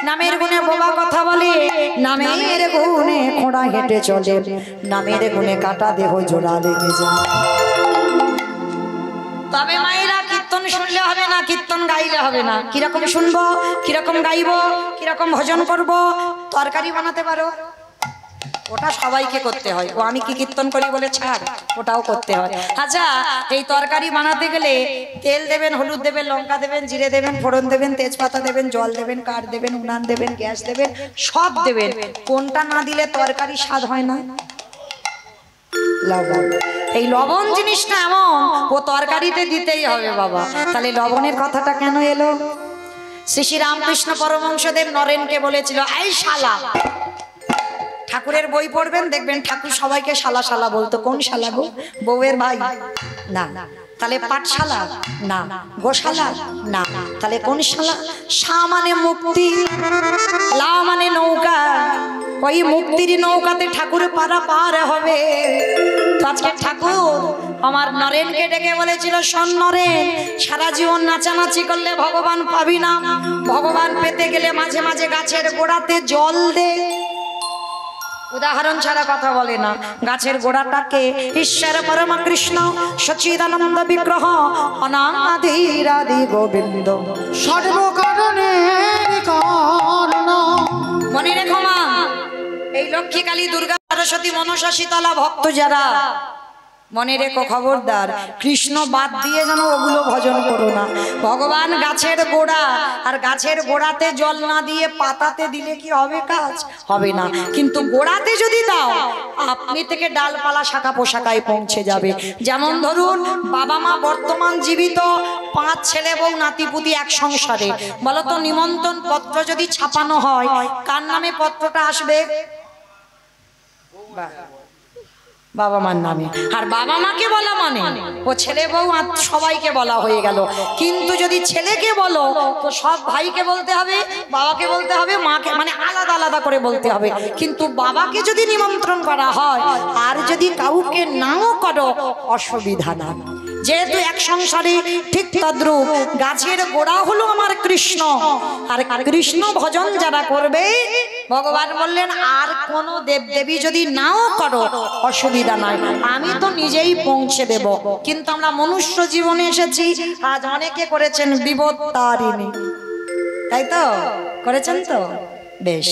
নামের গুণে বোবা কথা বলে, নামের গুণে খোঁড়া হেঁটে চলে, নামের গুণে কাটা দেহ জোড়া লেগে যায়। তবে মায়েরা কীর্তন শুনলে হবে না, কীর্তন গাইলে হবে না। কিরকম শুনবো, কিরকম গাইবো, কিরকম ভজন করব? তরকারি বানাতে পারো? ওটা সবাইকে করতে হয়। ও আমি কি কীর্তন করি বলে ছাড়, ওটাও করতে হয়। আচ্ছা এই তরকারি বানাতে গেলে তেল দেবেন, হলুদ দেবেন, লঙ্কা দেবেন, জিরে দেবেন, ফোড়ন দেবেন, তেজপাতা দেবেন, জল দেবেন, কাঠ দেবেন, উনান দেবেন, গ্যাস দেবেন, সব দেবেন। কোনটা না দিলে তরকারি স্বাদ হয় না? লবণ। এই লবণ জিনিসটা এমন, ও তরকারিতে দিতেই হবে বাবা। তাহলে লবণের কথাটা কেন এলো? শ্রী শ্রী রামকৃষ্ণ পরমহংসদেব নরেনকে বলেছিল, এই শালা। ঠাকুরের বই পড়বেন দেখবেন ঠাকুর সবাইকে শালা শালা বলতো। কোন শালা গো? বউয়ের ভাই না। তাহলে পাঠশালা না, গোশালা না। তাহলে কোন শালা? শা মানে মুক্তি, লা মানে নৌকা। ওই মুক্তির নৌকাতে ঠাকুর পার হবে। আজকে ঠাকুর আমার নরেনকে ডেকে বলেছিল, শোন নরেন, সারা জীবন নাচানাচি করলে ভগবান পাবি না। ভগবান পেতে গেলে মাঝে মাঝে গাছের গোড়াতে জল দে। উদাহরণ ছাড়া কথা বলে না। গাছের গোড়াটাকে ঈশ্বর পরম কৃষ্ণ সচিদানন্দ বিগ্রহ অনাদিরাদি গোবিন্দ সর্বকারণের কারণ। মনে রেখো মা, এই লক্ষ্মী কালী দুর্গা সরস্বতী মনসা শীতলা ভক্ত যারা, মনে রেখো খবরদার, কৃষ্ণ বাদ দিয়ে যেন ওগুলো ভজন করো না। ভগবান গাছের গোড়া, আর গাছের গোড়াতে জল না দিয়ে পাতাতে দিলে কি হবে? কাজ হবে না। কিন্তু গোড়াতে যদি দাও, আপনি থেকে ডালপালা শাখা পোশাকায় পৌঁছে যাবে। যেমন ধরুন বাবা মা বর্তমান জীবিত, 5 ছেলে বউ নাতিপুতি এক সংসারে। বলতো নিমন্ত্রণ পত্র যদি ছাপানো হয়, কার নামে পত্রটা আসবে? বাবা মার নামে। আর বাবা মাকে বলা মানে ও ছেলে বউ সবাইকে বলা হয়ে গেল। কিন্তু যদি ছেলেকে বলো তো সব ভাইকে বলতে হবে, বাবাকে বলতে হবে, মাকে মানে আলাদা আলাদা করে বলতে হবে। কিন্তু বাবাকে যদি নিমন্ত্রণ করা হয় আর যদি কাউকে নাও করো, অসুবিধা না। যেহেতু এক সংসারে ঠিক তদ্রূপ গাছের গোড়া হলো আমার কৃষ্ণ, আর কৃষ্ণ ভজন যারা করবে ভগবান বললেন আর কোনো দেবদেবী যদি নাও করো অসুবিধা নাই, আমি তো নিজেই পৌঁছে দেব। কিন্তু আমরা মনুষ্য জীবনে এসেছি, আজ অনেকে করেছেন বিপত্তারিণী, তাই তো করেছেন তো বেশ।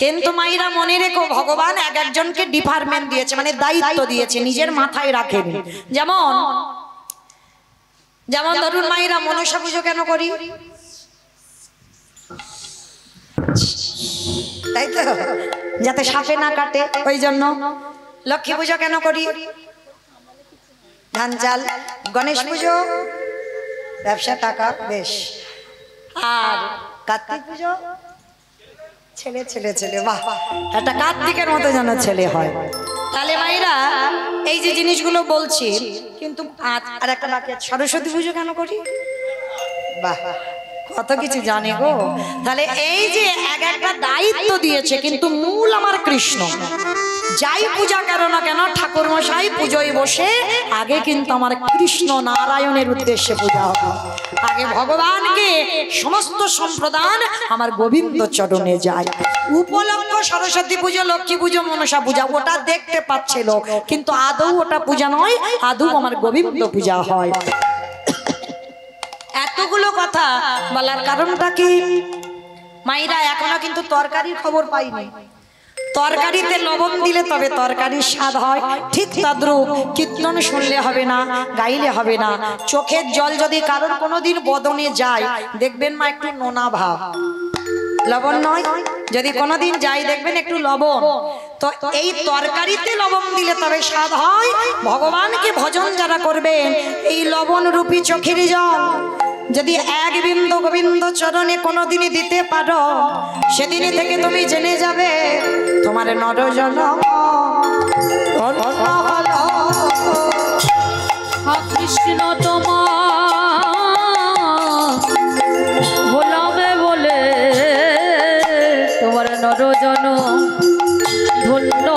কিন্তু মায়েরা মনে রেখো ভগবান এক একজনকে ডিপার্টমেন্ট দিয়েছে, মানে দায়িত্ব দিয়েছে, নিজের মাথায় রাখেনি। যেমন যেমন ধরুন মায়েরা মনসা পুজো কেন করি, তাই তো যাতে সাপে না কাটে, ওই জন্য। লক্ষ্মী পুজো কেন করি, ধান চাল। গণেশ পুজো ব্যবসা টাকা বেশ। আর কার্তিক পুজো ছেলে ছেলে ছেলে, বাহ একটা কার্তিকের মতো যেন ছেলে হয়। তাহলে মায়েরা এই যে জিনিসগুলো বলছি, কিন্তু আর একটা বাকি আছে, সরস্বতী পুজো কেন করি, বাহ কত কিছু জানে গো। তাহলে এই যে এক একটা দায়িত্ব দিয়েছে, কিন্তু মূল আমার কৃষ্ণ। যাই পূজা করো না কেন ঠাকুর মশাই পুজোয় বসে আগে কিন্তু আমার কৃষ্ণ নারায়ণের উদ্দেশ্যে পূজা হবে, আগে ভগবানকে সমস্ত সম্প্রদান আমার গোবিন্দ চরণে যায়। উপলক্ষ সরস্বতী পুজো, লক্ষ্মী পুজো, মনসা পূজা ওটা দেখতে পাচ্ছে লোক, কিন্তু আদৌ ওটা পূজা নয়, আদৌ আমার গোবিন্দ পূজা হয়। এতগুলো কথা বলার কারণটা কি মাইরা, এখনো কিন্তু তরকারির খবর পাইনি। তরকারিতে লবণ দিলে তবে তরকারির স্বাদ হয়, ঠিক তদ্রূপ কীর্তন শুনলে হবে না, গাইলে হবে না। চোখের জল যদি কারোর কোনোদিন বদনে যায়, দেখবেন মা একটু নোনা ভাব, লবণ নয়, যদি কোনোদিন যাই দেখবেন একটু লবণ। তো এই তরকারিতে লবণ দিলে তবে স্বাদ হয়। ভগবানকে ভজন যারা করবেন, এই লবণ রূপী চোখের জল যদি এক বিন্দু গোবিন্দ চরণে কোনোদিনই দিতে পারো, সেদিন থেকে তুমি জেনে যাবে তোমার নরজনম কৃষ্ণ তোমার ভোলাবে বলে তোমার নরজন ধন্য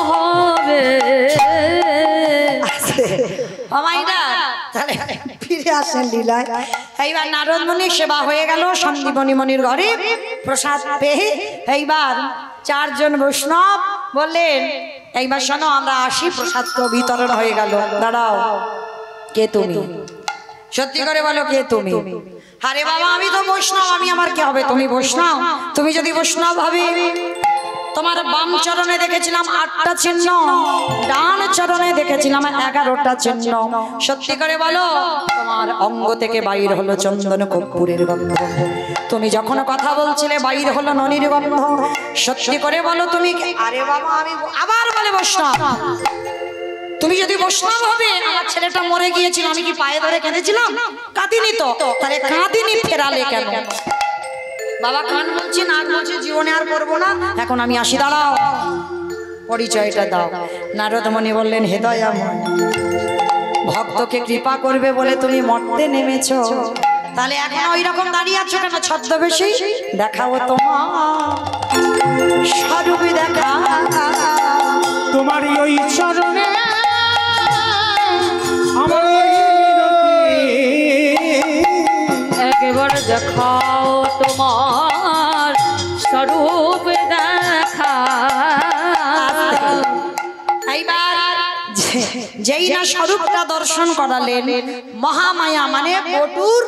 হবে। ফিরে আসেন লীলায়। এইবার নারদ মুনির সেবা হয়ে গেল, সন্দীপনী মনির ঘরে প্রসাদ পেয়ে এইবার চারজন বৈষ্ণব বললেন এইবার শোনো আমরা আসি, প্রসাদ তো বিতরণ হয়ে গেল। দাঁড়াও, কে তুমি? সত্যি করে বলো কে তুমি? আরে বাবা আমি তো বৈষ্ণব, আমি আমার কি হবে? তুমি বৈষ্ণব? তুমি যদি বৈষ্ণব হবে, তোমার বাম চরণে দেখেছিলাম 8টা চিহ্ন, ডান চরণে দেখেছিলাম 11টা চিহ্ন। সত্যি করে বলো তোমার অঙ্গ থেকে বাইর হলো চন্দন কর্পূরের গন্ধ, তুমি যখন কথা বলছিলে বাইর হলো ননির গন্ধ। সত্যি করে বলো তুমি? আরে বাবা আমি আবার বলে বৈষ্ণব। তুমি যদি বৈষ্ণব হবে, আমার ছেলেটা মরে গিয়েছিল, আমি কি পায়ে ধরে কেঁদেছিলাম? কাঁদিনি তো, তাহলে কাঁদিনি ফেরালে কেন? বাবা কান বলছি, নাক বলছি, জীবনে আর করবো না, এখন আমি আসি। দাঁড়াও, পরিচয়টা দাও। নারদ মুনি বললেন হে দয়াময়, ভক্তকে কৃপা করবে বলে তুমি মরতে নেমেছো, তাহলে এখন ওই রকম দাঁড়িয়ে আছো কেন ছদ্মবেশী? দেখাও তোমার স্বরূপ, দেখা তোমারই ওই চরণে আমার একবার দেখাও তোমার স্বরূপ দেখা। এইবার যেই না স্বরূপটা দর্শন করালেন, মহামায়া মানে বটুর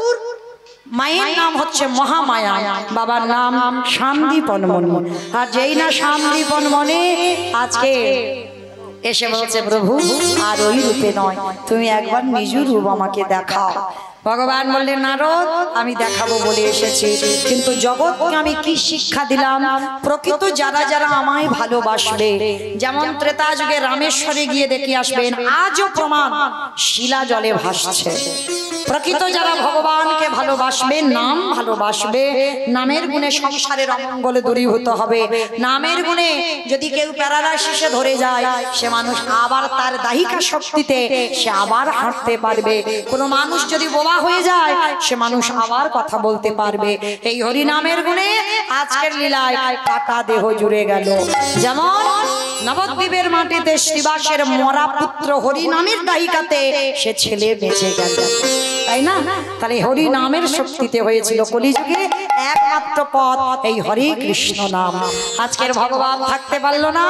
মায়ের নাম হচ্ছে মহামায়া, বাবার নাম শান্তিপন মনি। আর যেই না শান্তিপন মনি আজকে এসে বলছে প্রভু আর ওই রূপে নয়, তুমি একবার নিজ রূপ আমাকে দেখাও। ভগবান বললেন নারদ আমি দেখাবো বলে এসেছি, কিন্তু জগৎকে আমি কি শিক্ষা দিলাম? প্রকৃত যারা যারা আমায় ভালোবাসবে, যেমন ত্রেতা যুগে রামেশ্বরে গিয়ে দেখে আসবেন আজও প্রমাণ শিলা জলে ভাসছে। প্রকৃত যারা ভগবানকে ভালোবাসবে, নাম ভালোবাসবে, নামের গুণে সংসারের অমঙ্গল দূরীভূত হবে। নামের গুণে যদি কেউ প্যারালাইসিসে ধরে যায়, সে মানুষ আবার তার দাহিকা শক্তিতে সে আবার হাঁটতে পারবে। কোনো মানুষ যদি বোবা হয়ে যায়, সে মানুষ আবার কথা বলতে পারবে। এই হরি নামের গুণে আজকের লীলায় কাটা দেহ জুড়ে গেল। যেমন নবদ্বীপের মাটিতে শ্রীবাসের মরা পুত্র হরি নামের দাহিকাতে সে ছেলে বেঁচে গেল, তাই না? তাহলে হরি নামের শক্তিতে হয়েছিল কলিযুগে একমাত্র পথ এই হরে কৃষ্ণ নাম। আজকের ভগবান থাকতে পারলো না,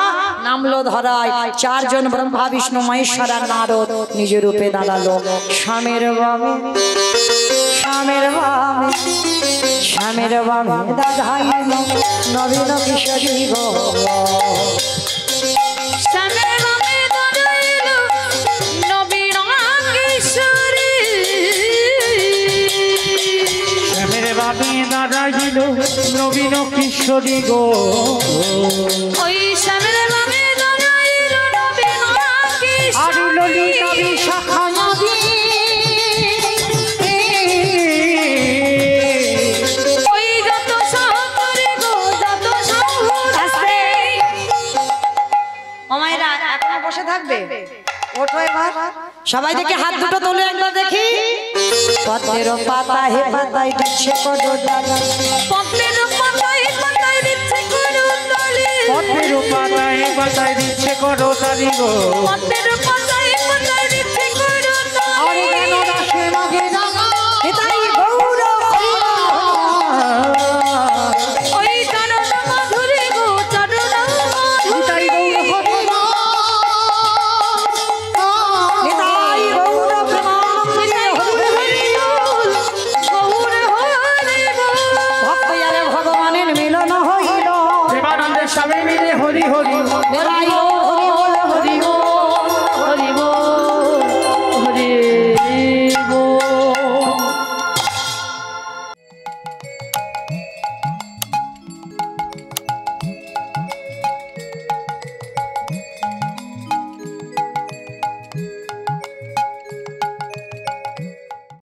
নামলো ধরায়, চারজন ব্রহ্মা বিষ্ণু মহেশ্বর আর নারদ নিজ রূপে দাঁড়ালো। স্বামীর বামে স্বামীর বামে স্বামীর বামে দাঁড়াইল নবীন কিশোরী গো। শ্যামের বামে দাঁড়াইল নবীন কিশোরী। শ্যামের বামে দাঁড়াইল নবীন কিশোরী গো। ওই শ্যামের বামে দাঁড়াইল নবীন আর কিশোরী। ললিতা বিশাখা নদী ওই যত সহকারী গো, যত সহকারী। ও মায়েরা এখনো বসে থাকবে? ওঠো এবার, সবাই দেখে হাত দুটো তোলে একবার দেখি। পদ্মের পাতা হে পাতায় দিচ্ছে করো ডালি, পদ্মের পাতায় পাতায় দিচ্ছে করুণ ডালি। পথের পাতায় পাতায় দিচ্ছে করো তারি গো। পদ্মের